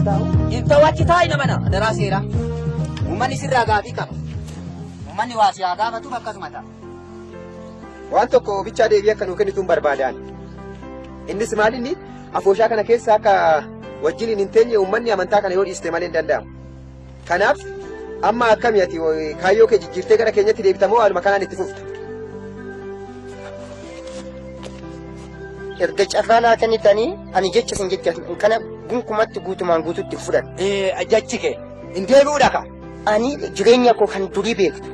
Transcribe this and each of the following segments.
Inta wachitaa ina mana daraseera. Uummanni sirraa gaafii qaba. Uummanni waa si haa gaafatu akkasuma ta'a. Waan tokko bichaa deebii akka nuu kennituun barbaadan. Innis maalinni afooshaa kana keessa akka wajjin hin teenye uummanni amantaa kana yoo dhiiste malee hin danda'amu. Kanaaf amma akkami ati kaayyoo kee jijjiirtee gara keenyatti deebitamoo haaluma kanaan itti fufta? Erga carraa laataniitanii ani jecha isin jecha kana gunkumatti guutumaan guututti fudhan. Jechi kee hin deebi'uudha ka. Ani jireenya koo kan durii beektu.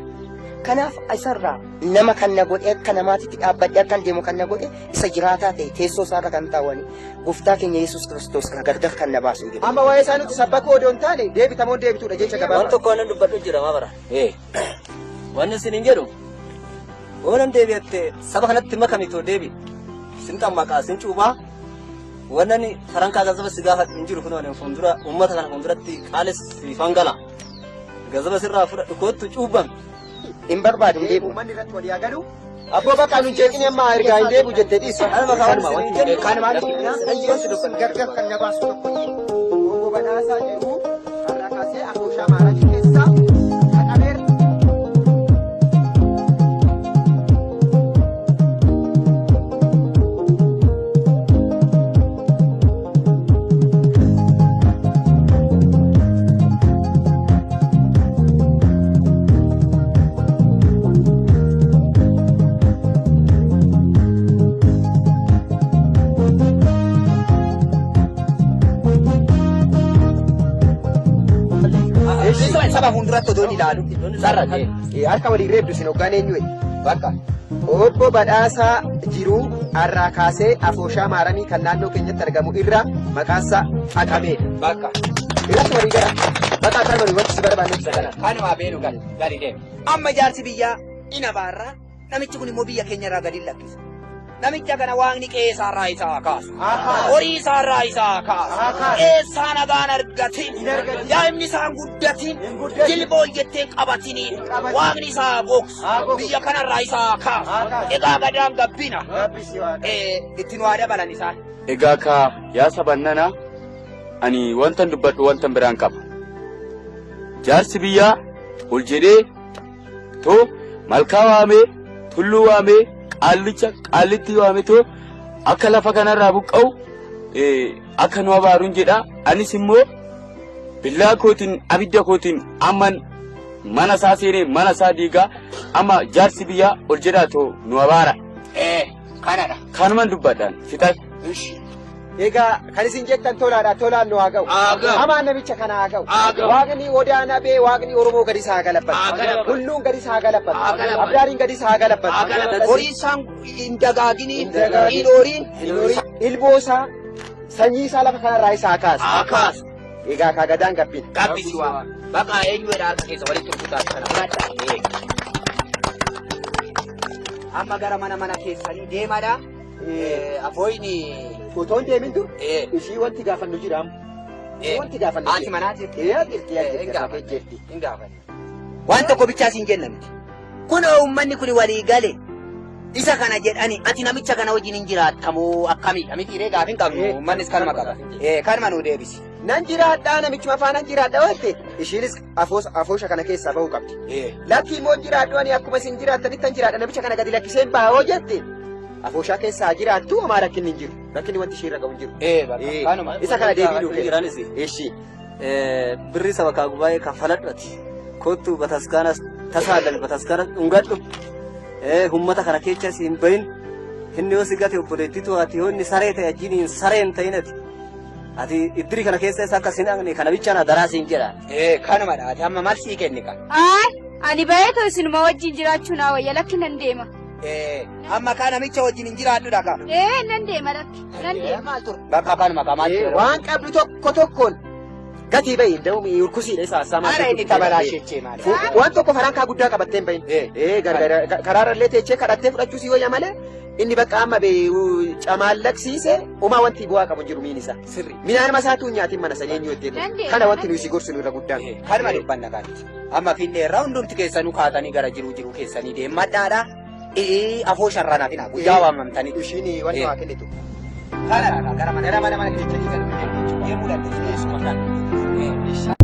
Kanaaf isarraa nama kan na godhe akka namaatitti dhaabbadhe akkan deemu kan na godhe isa jiraataa ta'e teessoo isaarra kan taawwani gooftaa keenya Yesuus Kiristoos kana gargar kan na baasu jedhu. Amma waa'ee isaa nuti sabbakoo odoo hin taane deebitamoo deebituudha jecha gabaabaa. Waan tokko waan dubbadhu jira maabara. Wanni isin hin jedhu oolan deebi'atte saba kanatti makamitoo deebi. Sin maqaa sin cuubaa wannan farankaa gazaba si gaafa hin jiru kunoo fuuldura uummata kana fuulduratti qaalis fangala. Gazaba sirraa fudhadhu kootu cuuban. Hin barbaadu hin deebi'u. Uummanni irratti walii agalu. Abboo bakka nuun jeeqni amma ergaa hin deebi'u jettee dhiisu. Gargar kan na baasu tokko. Obbo Badhaasaa jedhu har'a kaasee afooshaa maaraajii keessaa kadhameera. Saba fuulduratti odoo ilaalu sararate harka walii reebdu sin hoggaan eenyu bakka obbo Badhaasaa jiru har'aa kaasee afooshaa maaramii kan naannoo keenyatti argamu irra maqaansa haqameedha. bakka Irratti walii gara bakka kan walii wanti si barbaanne ibsa kana. kanuma beenu gadi deemu. Amma jaarsi biyyaa ina baarraa namichi kun immoo biyya keenya irraa gadi lakkisa. Namicha kana waaqni qe'eessaarraa isaa kaasa. Horii isaarraa isaa kaasa. Qe'eessaa nagaan argatin. Daa'imni isaan guddatin. Jilboon jetteen qabatiniin. Waaqni isaa gogsa. Biyya kanarraa isaa kaasa. Egaa gadaan gabbina. Ittiin waa dabalan isaan. Egaa ka yaa sabannana ani wantan dubbadhu wantan biraan qaba. Jaarsi biyyaa ol jedhee too malkaa waamee tulluu waamee qaallitti waametoo akka lafa kanarraa buqqa'u akka nu abaaruun jedha. Anis immoo billaa kootiin abidda kootiin amman mana isaa seenee mana isaa diigaa amma jaarsi biyyaa ol jedhaa too nu abaara. Kanadha. Kanuman dubbadhaan fixan. Egaa kan isin jettan tolaadha tolaan nu haa ga'u. Hamaan namicha kana haa ga'u. Waaqni Odaanaa bee Waaqni Oromoo gadi isaa galabbatu. Hulluun gadi isaa galabbatu. Abdaariin gadi isaa galabbatu. Horii isaan hin dagaaginiin hilooriin ilboosaa sanyii isaa lafa kanarraa isaa kaasa. Egaa kaa gadaan gabbina. Gabbisi waa. Bakka eenyuudha harka keessa walitti rukutaa kana. Amma gara mana keessanii deemadha. Afooyini. Otoo hin deemin dur ishii wanti gaafannu jira amma. Wanti gaafannu Haati manaa jirti. jirti. Hin gaafanne. Waan tokko bichaa siin jenna miti. Kun uummanni kun walii gale. Isa kana jedhani ati namicha kana wajjin hin jiraattamoo akkamiidha miti ree gaafin qabnu uummannis kanuma qaba. Kanuma nuu deebisi. Nan jiraadhaa namichuma faana jiraadha waante ishiinis afoosha kana keessaa bahuu qabdi. Lakkii immoo jiraadhu ani akkuma isin jiraattanitti jiraadha namicha kana gadi lakkiseen bahaa jette. Afooshaa keessaa jiraattu homaa rakkinni hin jiru. Rakkinni wanti ishee irra qabu hin jiru. Kanuma. Isa kana deebiidhu jiranis. Eshi. Birri saba kaagubaayee kaffaladhati. Kottu bataskaanas tasaalan bataskaanas dhungadhu. Ummata kana keessa hin bahin. Inni yoo si gate obboleettitu ati yoo inni saree ta'e ajjiiniin saree hin ta'inati. Ati iddiri kana keessa isa akka sin dhaqne kana bichaan adaraa siin jedha. Kanumadha. Ati amma maal sii kenni qaba? Ani baay'ee isinuma wajjin jiraachuu naa wayya lakki nan deema. Amma kaa namicha wajjin hin jiraadhudha ka. Nan deema lakki nan deema. Bakka kanuma kamaa waan qabdu tokko tokkoon gatii bahi da'u urkusiidha isaa saamaa. Ara inni tabalaashechee maali? Waan tokko farankaa guddaa qabattee hin bahin. Karaarallee teechee kadhattee fudhachuu si wayya malee inni bakka amma camaallaqsiise umaa wanti bu'aa qabu jiru miin isaa. Minaan masaatu nyaatiin mana sanii eenyu hojjetu. Kana wanti nuyi si gorsinu irra guddaan. Kanuma dubbanna kaanitti. Amma finne irraa hundumti keessanuu kaatanii gara jiru keessanii deemadhaadha. Afoo sharranaafina guyyaa waamamtanii. Ishiin wanti waa kennitu. Gara mana keenya ni galu. Deemuu dandeessu. Eessuma kan.